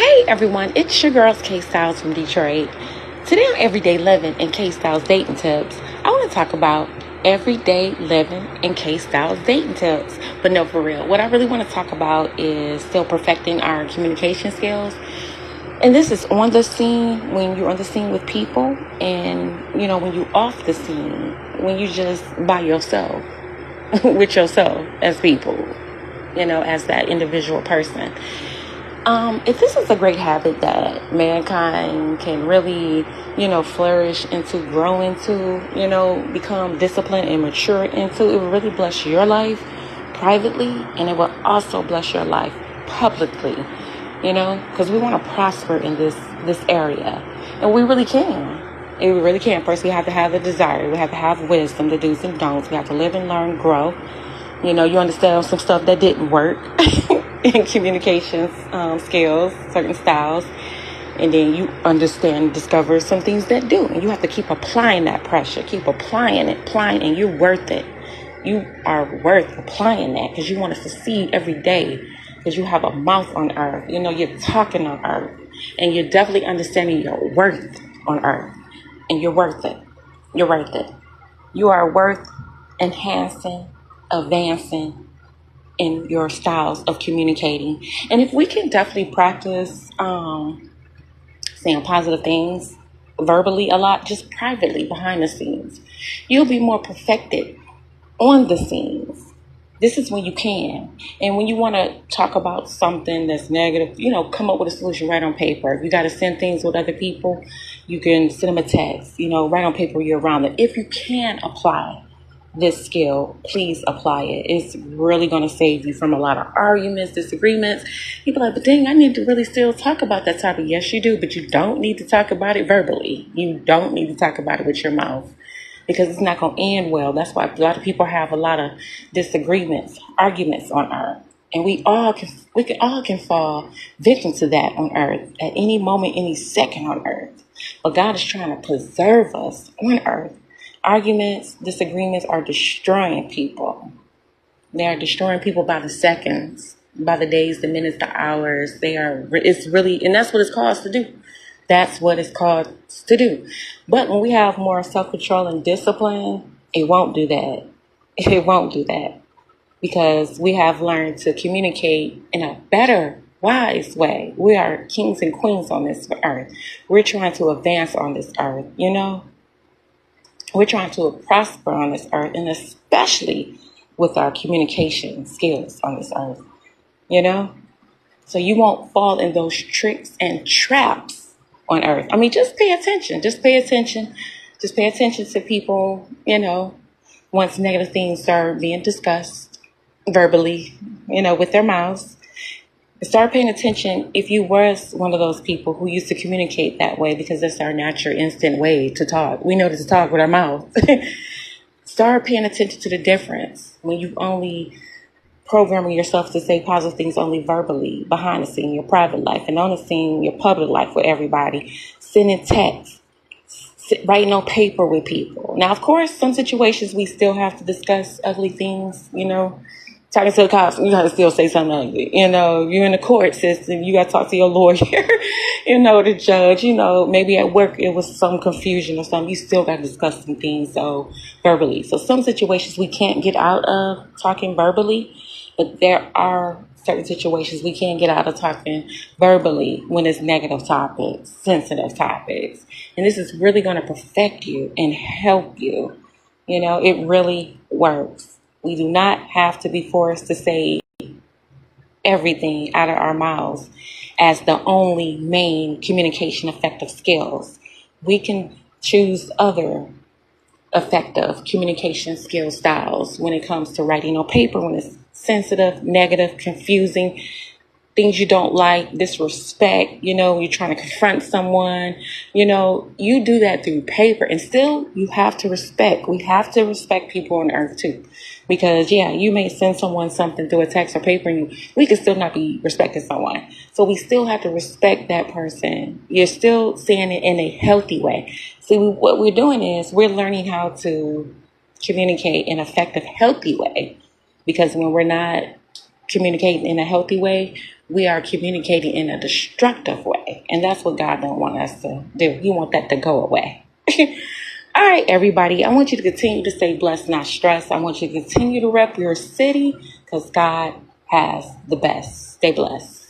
Hey everyone, it's your girls K-Stylez from Detroit. Today on Everyday Living and K-Stylez Dating Tips, I want to talk about everyday living and K-Stylez dating tips. But no, for real, what I really want to talk about is still perfecting our communication skills. And this is on the scene, when you're on the scene with people, and when you off the scene, when you just by yourself, with yourself as people, as that individual person. If this is a great habit that mankind can really, flourish into, grow into, become disciplined and mature into, it will really bless your life privately, and it will also bless your life publicly, because we want to prosper in this area, and we really can. And we really can. First, we have to have the desire. We have to have wisdom, the do's and don'ts. We have to live and learn, grow. You understand some stuff that didn't work in communications skills, certain styles. And then you understand, discover some things that do. And you have to keep applying that pressure. Keep applying, and you're worth it. You are worth applying that because you want to succeed every day. Because you have a mouth on earth. You're talking on earth. And you're definitely understanding your worth on earth. And you're worth it. You're worth it. You are worth enhancing, advancing in your styles of communicating. And if we can definitely practice saying positive things verbally a lot, just privately behind the scenes, you'll be more perfected on the scenes. This is when you can. And when you want to talk about something that's negative, come up with a solution right on paper. If you got to send things with other people, you can send them a text, right on paper, you're around it. If you can apply this skill, please apply it. It's really going to save you from a lot of arguments, disagreements. People are like, but dang, I need to really still talk about that topic. Yes, you do, but you don't need to talk about it verbally. You don't need to talk about it with your mouth because it's not going to end well. That's why a lot of people have a lot of disagreements, arguments on earth. And we all can fall victim to that on earth at any moment, any second on earth. But God is trying to preserve us on earth. Arguments, disagreements are destroying people. They are destroying people by the seconds, by the days, the minutes, the hours. It's really, and that's what it's called to do. That's what it's called to do. But when we have more self-control and discipline, it won't do that. It won't do that because we have learned to communicate in a better, wise way. We are kings and queens on this earth. We're trying to advance on this earth, We're trying to prosper on this earth, and especially with our communication skills on this earth, So you won't fall in those tricks and traps on earth. I mean, just pay attention. Just pay attention. Just pay attention to people, once negative things start being discussed verbally, with their mouths. Start paying attention if you was one of those people who used to communicate that way because that's our natural instant way to talk. We know to talk with our mouth. Start paying attention to the difference when you only programming yourself to say positive things only verbally, behind the scene, your private life, and on the scene, your public life with everybody. Sending texts, writing on paper with people. Now, of course, some situations we still have to discuss ugly things, Talking to the cops, you got to still say something ugly. You're in the court system. You got to talk to your lawyer, the judge. Maybe at work it was some confusion or something. You still got to discuss some things verbally. So some situations we can't get out of talking verbally, but there are certain situations we can't get out of talking verbally when it's negative topics, sensitive topics. And this is really going to perfect you and help you. It really works. We do not have to be forced to say everything out of our mouths as the only main communication effective skills. We can choose other effective communication skill styles when it comes to writing on paper, when it's sensitive, negative, confusing, things you don't like, disrespect, you're trying to confront someone, you do that through paper. And still, you have to respect. We have to respect people on earth, too. Because, you may send someone something through a text or paper, and we can still not be respecting someone. So we still have to respect that person. You're still saying it in a healthy way. See, what we're doing is we're learning how to communicate in an effective, healthy way. Because when we're not communicating in a healthy way, we are communicating in a destructive way. And that's what God don't want us to do. He want that to go away. All right, everybody. I want you to continue to stay blessed, not stressed. I want you to continue to rep your city because God has the best. Stay blessed.